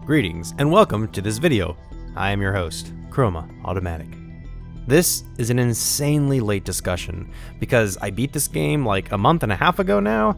Greetings and welcome to this video. I am your host, Chroma Automatic. This is an insanely late discussion because I beat this game like a month and a half ago now,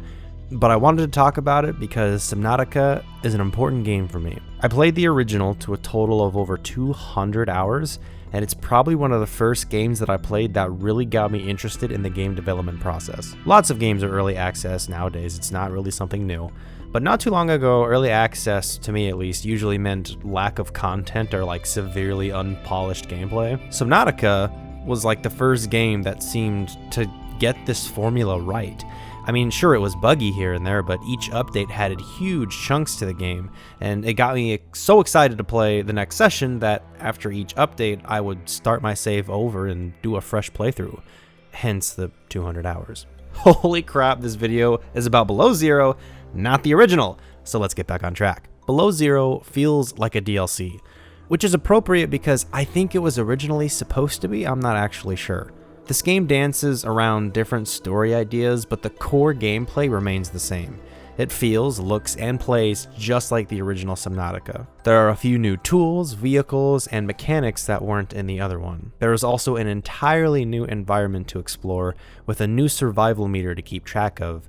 but I wanted to talk about it because Subnautica is an important game for me. I played the original to a total of over 200 hours, and it's probably one of the first games that I played that really got me interested in the game development process. Lots of games are early access nowadays, it's not really something new. But not too long ago, early access, to me at least, usually meant lack of content or like severely unpolished gameplay. Subnautica was like the first game that seemed to get this formula right. I mean, sure, it was buggy here and there, but each update added huge chunks to the game, and it got me so excited to play the next session that after each update, I would start my save over and do a fresh playthrough, hence the 200 hours. Holy crap, this video is about Below Zero, not the original, so let's get back on track. Below Zero feels like a DLC, which is appropriate because I think it was originally supposed to be, I'm not actually sure. This game dances around different story ideas, but the core gameplay remains the same. It feels, looks, and plays just like the original Subnautica. There are a few new tools, vehicles, and mechanics that weren't in the other one. There is also an entirely new environment to explore with a new survival meter to keep track of,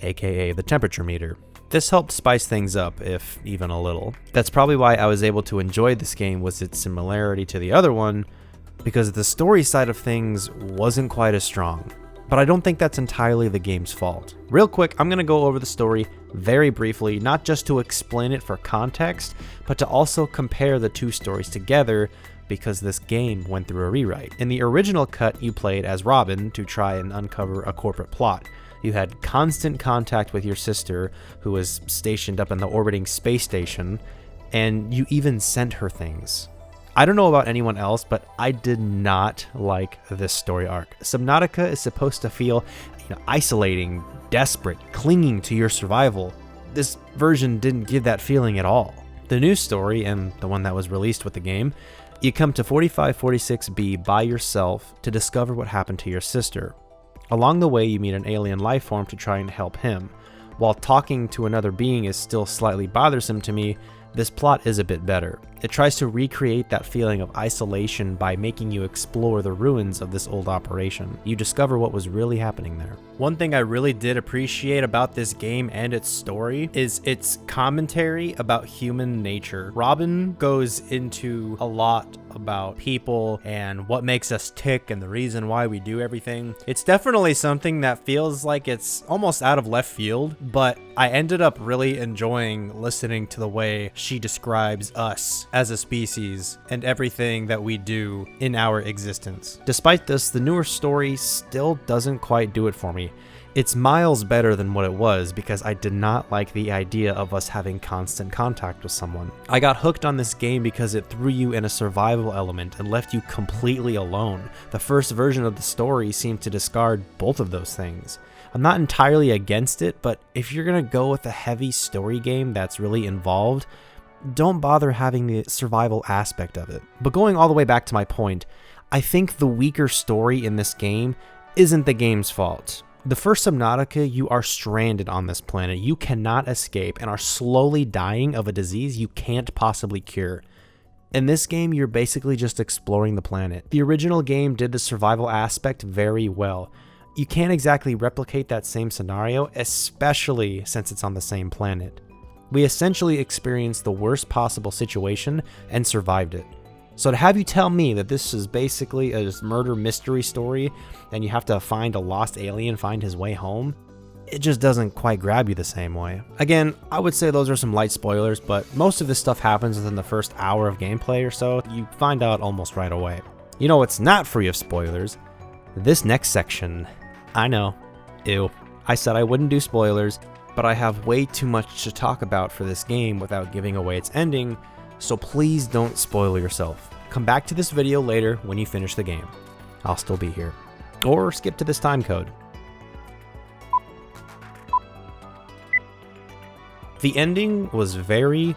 aka the temperature meter. This helped spice things up, if even a little. That's probably why I was able to enjoy this game, was its similarity to the other one, because the story side of things wasn't quite as strong. But I don't think that's entirely the game's fault. Real quick, I'm going to go over the story very briefly, not just to explain it for context, but to also compare the two stories together because this game went through a rewrite. In the original cut, you played as Robin to try and uncover a corporate plot. You had constant contact with your sister, who was stationed up in the orbiting space station, and you even sent her things. I don't know about anyone else, but I did not like this story arc. Subnautica is supposed to feel, isolating, desperate, clinging to your survival. This version didn't give that feeling at all. The new story, and the one that was released with the game, you come to 4546B by yourself to discover what happened to your sister. Along the way, you meet an alien life form to try and help him. While talking to another being is still slightly bothersome to me, this plot is a bit better. It tries to recreate that feeling of isolation by making you explore the ruins of this old operation. You discover what was really happening there. One thing I really did appreciate about this game and its story is its commentary about human nature. Robin goes into a lot about people and what makes us tick and the reason why we do everything. It's definitely something that feels like it's almost out of left field, but I ended up really enjoying listening to the way she describes us as a species and everything that we do in our existence. Despite this, the newer story still doesn't quite do it for me. It's miles better than what it was because I did not like the idea of us having constant contact with someone. I got hooked on this game because it threw you in a survival element and left you completely alone. The first version of the story seemed to discard both of those things. I'm not entirely against it, but if you're gonna go with a heavy story game that's really involved, don't bother having the survival aspect of it. But going all the way back to my point, I think the weaker story in this game isn't the game's fault. The first Subnautica, you are stranded on this planet. You cannot escape and are slowly dying of a disease you can't possibly cure. In this game, you're basically just exploring the planet. The original game did the survival aspect very well. You can't exactly replicate that same scenario, especially since it's on the same planet. We essentially experienced the worst possible situation and survived it. So to have you tell me that this is basically a murder mystery story and you have to find a lost alien, find his way home, it just doesn't quite grab you the same way. Again, I would say those are some light spoilers, but most of this stuff happens within the first hour of gameplay or so. You find out almost right away. You know what's not free of spoilers? This next section. I know. Ew. I said I wouldn't do spoilers, but I have way too much to talk about for this game without giving away its ending, so please don't spoil yourself. Come back to this video later when you finish the game. I'll still be here. Or skip to this time code. The ending was very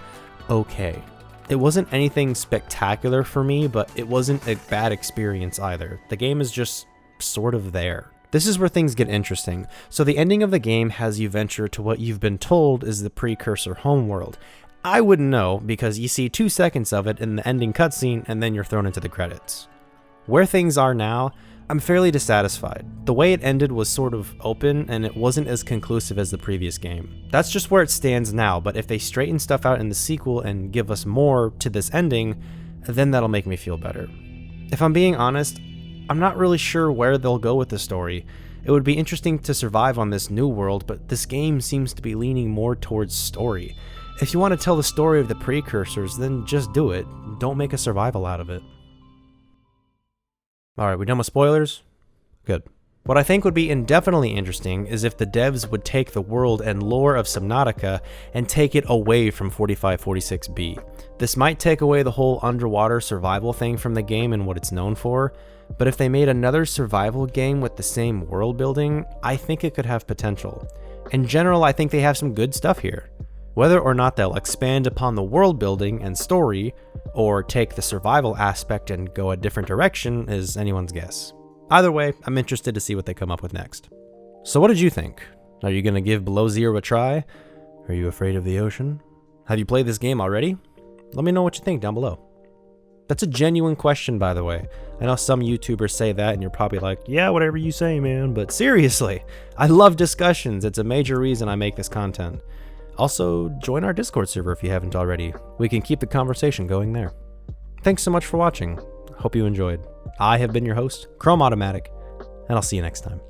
okay. It wasn't anything spectacular for me, but it wasn't a bad experience either. The game is just sort of there. This is where things get interesting. So the ending of the game has you venture to what you've been told is the precursor homeworld. I wouldn't know because you see 2 seconds of it in the ending cutscene and then you're thrown into the credits. Where things are now, I'm fairly dissatisfied. The way it ended was sort of open and it wasn't as conclusive as the previous game. That's just where it stands now, but if they straighten stuff out in the sequel and give us more to this ending, then that'll make me feel better. If I'm being honest, I'm not really sure where they'll go with the story. It would be interesting to survive on this new world, but this game seems to be leaning more towards story. If you want to tell the story of the precursors, then just do it. Don't make a survival out of it. Alright, we done with spoilers? Good. What I think would be indefinitely interesting is if the devs would take the world and lore of Subnautica and take it away from 4546B. This might take away the whole underwater survival thing from the game and what it's known for, but if they made another survival game with the same world building, I think it could have potential. In general, I think they have some good stuff here. Whether or not they'll expand upon the world building and story, or take the survival aspect and go a different direction, is anyone's guess. Either way, I'm interested to see what they come up with next. So what did you think? Are you going to give Below Zero a try? Are you afraid of the ocean? Have you played this game already? Let me know what you think down below. That's a genuine question, by the way. I know some YouTubers say that and you're probably like, yeah, whatever you say, man. But seriously, I love discussions. It's a major reason I make this content. Also, join our Discord server if you haven't already. We can keep the conversation going there. Thanks so much for watching. Hope you enjoyed. I have been your host, Chrome Automatic, and I'll see you next time.